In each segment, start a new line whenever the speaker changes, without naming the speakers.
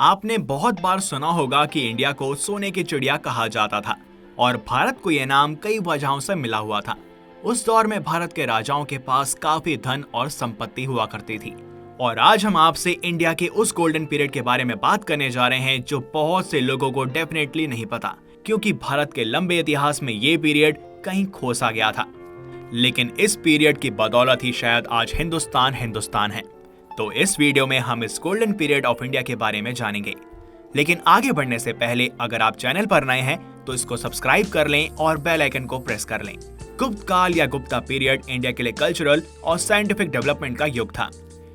आपने बहुत बार सुना होगा कि इंडिया को सोने की चिड़िया कहा जाता था और भारत को यह नाम कई वजहों से मिला हुआ था। उस दौर में भारत के राजाओं के पास काफी धन और संपत्ति हुआ करती थी। और आज हम आपसे इंडिया के उस गोल्डन पीरियड के बारे में बात करने जा रहे हैं जो बहुत से लोगों को डेफिनेटली नहीं पता, क्योंकि भारत के लंबे इतिहास में ये पीरियड कहीं खो सा गया था। लेकिन इस पीरियड की बदौलत ही शायद आज हिंदुस्तान हिंदुस्तान है। तो इस वीडियो में हम इस गोल्डन पीरियड ऑफ इंडिया के बारे में जानेंगे। लेकिन आगे बढ़ने से पहले अगर आप चैनल पर नए हैं तो इसको सब्सक्राइब कर लें और बेल आइकन को प्रेस कर लें। गुप्त काल या गुप्ता पीरियड इंडिया के लिए कल्चरल और साइंटिफिक डेवलपमेंट का युग था।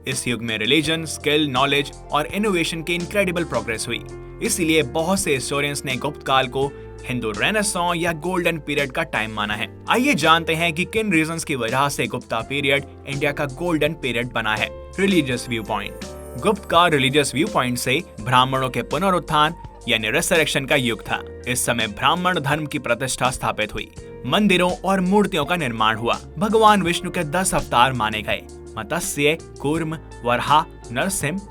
इस युग में रिलीजन, स्किल, नॉलेज और इनोवेशन की इनक्रेडिबल प्रोग्रेस हुई। इसीलिए बहुत से हिस्टोरियंस ने गुप्त काल को हिंदू रेनेसां या गोल्डन पीरियड का टाइम माना है। आइए जानते हैं कि किन रीजंस की वजह से गुप्ता पीरियड इंडिया का गोल्डन पीरियड बना है। Religious view point. गुप्त का रिलीजियस व्यू पॉइंट से ब्राह्मणों के पुनरुत्थान यानी रिसरेक्शन का युग था। इस समय ब्राह्मण धर्म की प्रतिष्ठा स्थापित हुई, मंदिरों और मूर्तियों का निर्माण हुआ। भगवान विष्णु के 10 अवतार माने गए: मत्स्य, कूर्म, वराह, नरसिंह,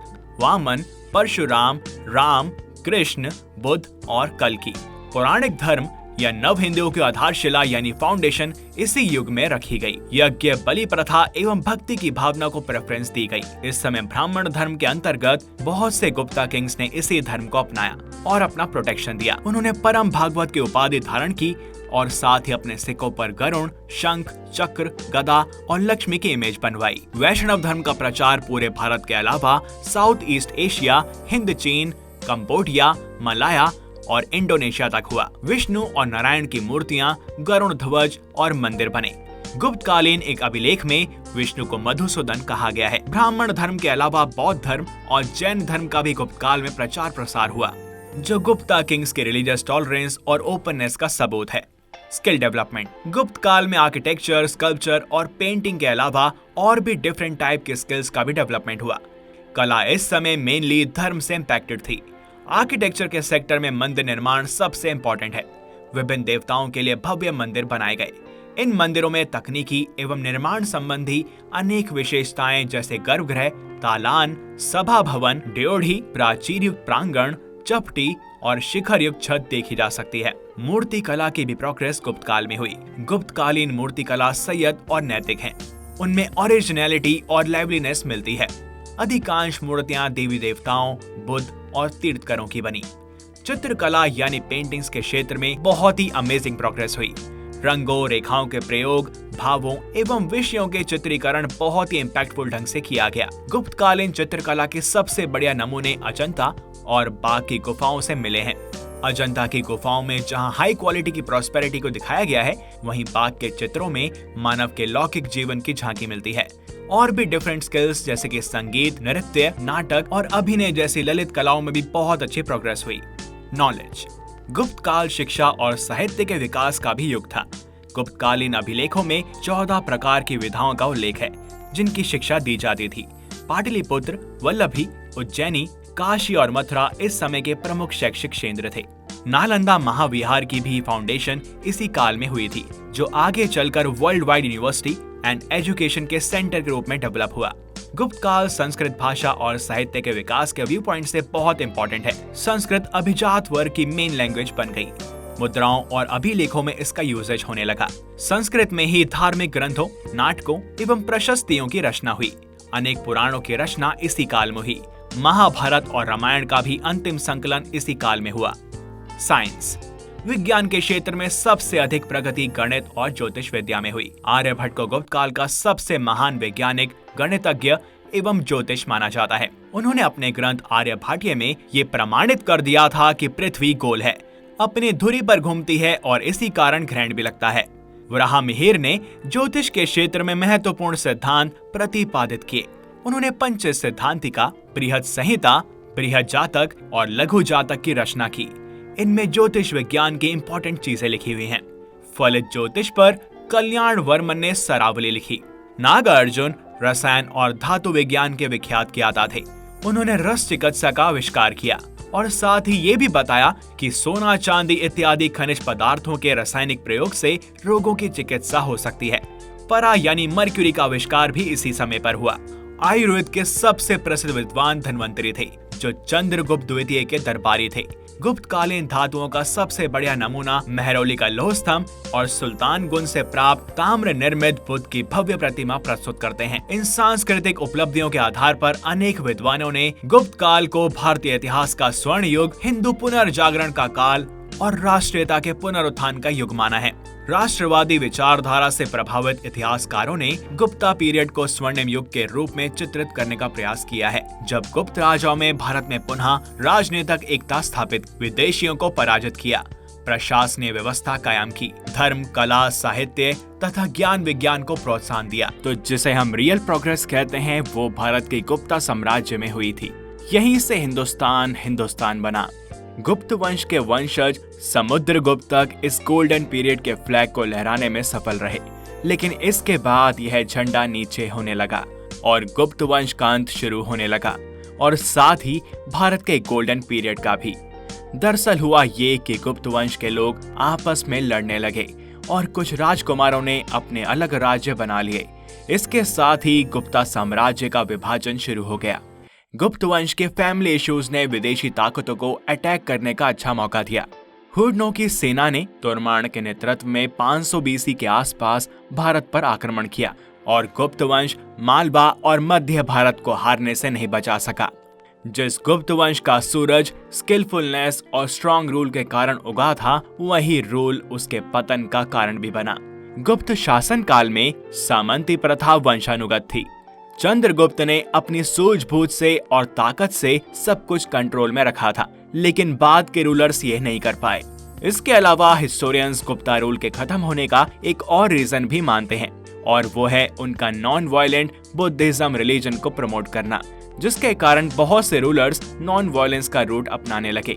वामन, परशुराम, राम, कृष्ण, बुद्ध और कल्कि। पौराणिक धर्म या नव हिंदुओं की आधारशिला यानी फाउंडेशन इसी युग में रखी गई। यज्ञ, बलि प्रथा एवं भक्ति की भावना को प्रेफरेंस दी गई। इस समय ब्राह्मण धर्म के अंतर्गत बहुत से गुप्ता किंग्स ने इसी धर्म को अपनाया और अपना प्रोटेक्शन दिया। उन्होंने परम भागवत की उपाधि धारण की और साथ ही अपने सिक्कों पर गरुण, शंख, चक्र, गदा और लक्ष्मी की इमेज बनवाई। वैष्णव धर्म का प्रचार पूरे भारत के अलावा साउथ ईस्ट एशिया, हिंद, चीन, कंबोडिया, मलाया और इंडोनेशिया तक हुआ। विष्णु और नारायण की मूर्तियां, गरुड़ ध्वज और मंदिर बने। गुप्तकालीन एक अभिलेख में विष्णु को मधुसूदन कहा गया है। ब्राह्मण धर्म के अलावा बौद्ध धर्म और जैन धर्म का भी गुप्त काल में प्रचार प्रसार हुआ, जो गुप्ता किंग्स के रिलीजियस टॉलरेंस और ओपननेस का सबूत है। Skill development. गुप्त काल में आर्किटेक्चर, स्कल्पचर और पेंटिंग के अलावा और भी डिफरेंट टाइप के स्किल्स का भी डेवलपमेंट हुआ। कला इस समय मेनली धर्म से इम्पैक्टेड थी। आर्किटेक्चर के सेक्टर में मंदिर निर्माण सबसे इम्पोर्टेंट है। विभिन्न देवताओं के लिए भव्य मंदिर बनाए गए। इन मंदिरों में तकनीकी एवं निर्माण संबंधी अनेक विशेषताएं जैसे गर्भगृह, तालान, सभा भवन, ड्योढ़ी, प्राचीर युक्त प्रांगण, चपटी और शिखर युक्त छत देखी जा सकती है। मूर्ति कला की भी प्रोग्रेस गुप्त काल में हुई। गुप्तकालीन मूर्ति कला सैयद और नैतिक है। उनमें ओरिजिनलिटी और लाइवलीनेस मिलती है। अधिकांश मूर्तियां देवी देवताओं, बुद्ध और तीर्थकरों की बनी। चित्रकला यानी पेंटिंग्स के क्षेत्र में बहुत ही अमेजिंग प्रोग्रेस हुई। रंगों, रेखाओं के प्रयोग, भावों एवं विषयों के चित्रीकरण बहुत ही इम्पैक्टफुल ढंग से किया गया। गुप्तकालीन चित्रकला के सबसे बढ़िया नमूने अजंता और बाघ की गुफाओं से मिले हैं। अजंता की गुफाओं में जहां हाई क्वालिटी की प्रॉस्पेरिटी को दिखाया गया है, वहीं बाघ के चित्रों में मानव के लौकिक जीवन की झांकी मिलती है। और भी डिफरेंट स्किल्स जैसे कि संगीत, नृत्य, नाटक और अभिनय जैसी ललित कलाओं में भी बहुत अच्छी प्रोग्रेस हुई। नॉलेज। गुप्त काल शिक्षा और साहित्य के विकास का भी युग था। गुप्तकालीन अभिलेखों में 14 प्रकार की विधाओं का उल्लेख है जिनकी शिक्षा दी जाती थी। पाटलिपुत्र, वल्लभी, उज्जैनी, काशी और मथुरा इस समय के प्रमुख शैक्षिक केंद्र थे। नालंदा महाविहार की भी फाउंडेशन इसी काल में हुई थी, जो आगे चलकर world wide university and education के सेंटर के रूप में डेवलप हुआ। गुप्त काल संस्कृत भाषा और साहित्य के विकास के व्यू पॉइंट से बहुत इंपॉर्टेंट है। संस्कृत अभिजात वर्ग की मेन लैंग्वेज बन गई। मुद्राओं और अभिलेखों में इसका यूजेज होने लगा। संस्कृत में ही धार्मिक ग्रंथों, नाटकों एवं प्रशस्तियों की रचना हुई। अनेक पुराणों की रचना इसी काल में हुई। महाभारत और रामायण का भी अंतिम संकलन इसी काल में हुआ। साइंस। विज्ञान के क्षेत्र में सबसे अधिक प्रगति गणित और ज्योतिष विद्या में हुई। आर्यभट्ट को गुप्त काल का सबसे महान वैज्ञानिक, गणितज्ञ एवं ज्योतिष माना जाता है। उन्होंने अपने ग्रंथ आर्यभट्टीय में ये प्रमाणित कर दिया था कि पृथ्वी गोल है, अपनी धुरी पर घूमती है और इसी कारण ग्रहण भी लगता है। वराहमिहिर ने ज्योतिष के क्षेत्र में महत्वपूर्ण सिद्धांत प्रतिपादित किए। उन्होंने पंच सिद्धांतिका, बृहद संहिता, बृहद जातक और लघु जातक की रचना की। इनमें ज्योतिष विज्ञान की इंपॉर्टेंट चीजें लिखी हुई हैं। फलित ज्योतिष पर कल्याण वर्मन ने सरावली लिखी। नागार्जुन रसायन और धातु विज्ञान के विख्यात ज्ञाता थे। उन्होंने रस चिकित्सा का आविष्कार किया और साथ ही ये भी बताया कि सोना, चांदी इत्यादि खनिज पदार्थों के रासायनिक प्रयोग से रोगों की चिकित्सा हो सकती है। परा यानी मर्क्यूरी का आविष्कार भी इसी समय पर हुआ। आयुर्वेद के सबसे प्रसिद्ध विद्वान धन्वंतरी थे। जो चंद्रगुप्त द्वितीय के दरबारी थे। गुप्तकालीन धातुओं का सबसे बढ़िया नमूना मेहरौली का लौह स्तंभ और सुल्तानगंज से प्राप्त ताम्र निर्मित बुद्ध की भव्य प्रतिमा प्रस्तुत करते हैं। इन सांस्कृतिक उपलब्धियों के आधार पर अनेक विद्वानों ने गुप्त काल को भारतीय इतिहास का स्वर्ण युग, हिंदू पुनर्जागरण का काल और राष्ट्रीयता के पुनरुत्थान का युग माना है। राष्ट्रवादी विचारधारा से प्रभावित इतिहासकारों ने गुप्ता पीरियड को स्वर्णिम युग के रूप में चित्रित करने का प्रयास किया है, जब गुप्त राजाओं में भारत में पुनः राजनीतिक एकता स्थापित, विदेशियों को पराजित किया, प्रशासनिक व्यवस्था कायम की, धर्म, कला, साहित्य तथा ज्ञान विज्ञान को प्रोत्साहन दिया। तो जिसे हम रियल प्रोग्रेस कहते हैं, वो भारत के गुप्ता साम्राज्य में हुई थी। यहीं से हिंदुस्तान बना। गुप्त वंश के वंशज समुद्रगुप्त तक इस गोल्डन पीरियड के फ्लैग को लहराने में सफल रहे, लेकिन इसके बाद यह झंडा नीचे होने लगा और गुप्त वंश का अंत शुरू होने लगा, और साथ ही भारत के गोल्डन पीरियड का भी। दरअसल हुआ ये कि गुप्त वंश के लोग आपस में लड़ने लगे और कुछ राजकुमारों ने अपने अलग राज्य बना लिए। इसके साथ ही गुप्ता साम्राज्य का विभाजन शुरू हो गया। गुप्त वंश के फैमिली इश्यूज ने विदेशी ताकतों को अटैक करने का अच्छा मौका दिया। हुड्नों की सेना ने तोरमान के नेतृत्व में 500 BC के आसपास भारत पर आक्रमण किया और गुप्त वंश मालवा और मध्य भारत को हारने से नहीं बचा सका। जिस गुप्त वंश का सूरज स्किलफुलनेस और स्ट्रॉन्ग रूल के कारण उगा था, वही रूल उसके पतन का कारण भी बना। गुप्त शासन काल में सामंती प्रथा वंशानुगत थी। चंद्रगुप्त ने अपनी सूझबूझ से और ताकत से सब कुछ कंट्रोल में रखा था, लेकिन बाद के रूलर्स ये नहीं कर पाए। इसके अलावा हिस्टोरियंस गुप्ता रूल के खत्म होने का एक और रीजन भी मानते हैं, और वो है उनका नॉन वायलेंट बुद्धिज्म रिलीजन को प्रमोट करना, जिसके कारण बहुत से रूलर्स नॉन वायलेंस का रूट अपनाने लगे।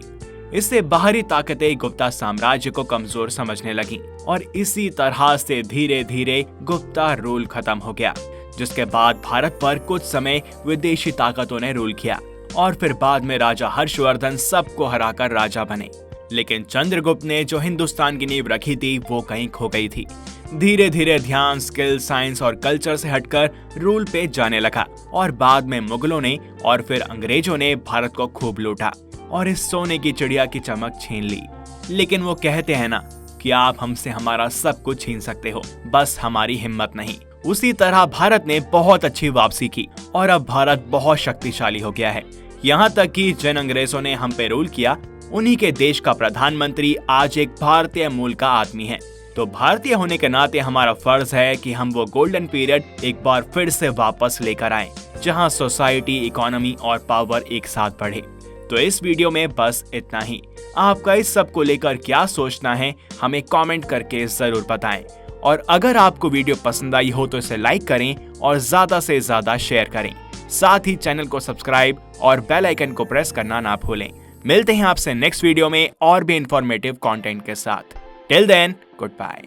इससे बाहरी ताकतें गुप्ता साम्राज्य को कमजोर समझने लगीं, और इसी तरह से धीरे धीरे गुप्ता रूल खत्म हो गया, जिसके बाद भारत पर कुछ समय विदेशी ताकतों ने रूल किया और फिर बाद में राजा हर्षवर्धन सबको हराकर राजा बने। लेकिन चंद्रगुप्त ने जो हिंदुस्तान की नींव रखी थी, वो कहीं खो गई थी। धीरे धीरे ध्यान स्किल, साइंस और कल्चर से हटकर रूल पे जाने लगा, और बाद में मुगलों ने और फिर अंग्रेजों ने भारत को खूब लूटा और इस सोने की चिड़िया की चमक छीन ली। लेकिन वो कहते हैं ना कि आप हमसे हमारा सब कुछ छीन सकते हो, बस हमारी हिम्मत नहीं। उसी तरह भारत ने बहुत अच्छी वापसी की और अब भारत बहुत शक्तिशाली हो गया है। यहाँ तक कि जिन अंग्रेजों ने हम पे रूल किया, उन्हीं के देश का प्रधानमंत्री आज एक भारतीय मूल का आदमी है। तो भारतीय होने के नाते हमारा फर्ज है कि हम वो गोल्डन पीरियड एक बार फिर से वापस लेकर आएं, जहां सोसाइटी, इकोनॉमी और पावर एक साथ बढ़े। तो इस वीडियो में बस इतना ही। आपका इस सब को लेकर क्या सोचना है, हमें कमेंट करके जरूर बताएं। और अगर आपको वीडियो पसंद आई हो तो इसे लाइक करें और ज्यादा से ज्यादा शेयर करें। साथ ही चैनल को सब्सक्राइब और बेल आइकन को प्रेस करना ना भूलें। मिलते हैं आपसे नेक्स्ट वीडियो में और भी इंफॉर्मेटिव कंटेंट के साथ। Till then, good bye.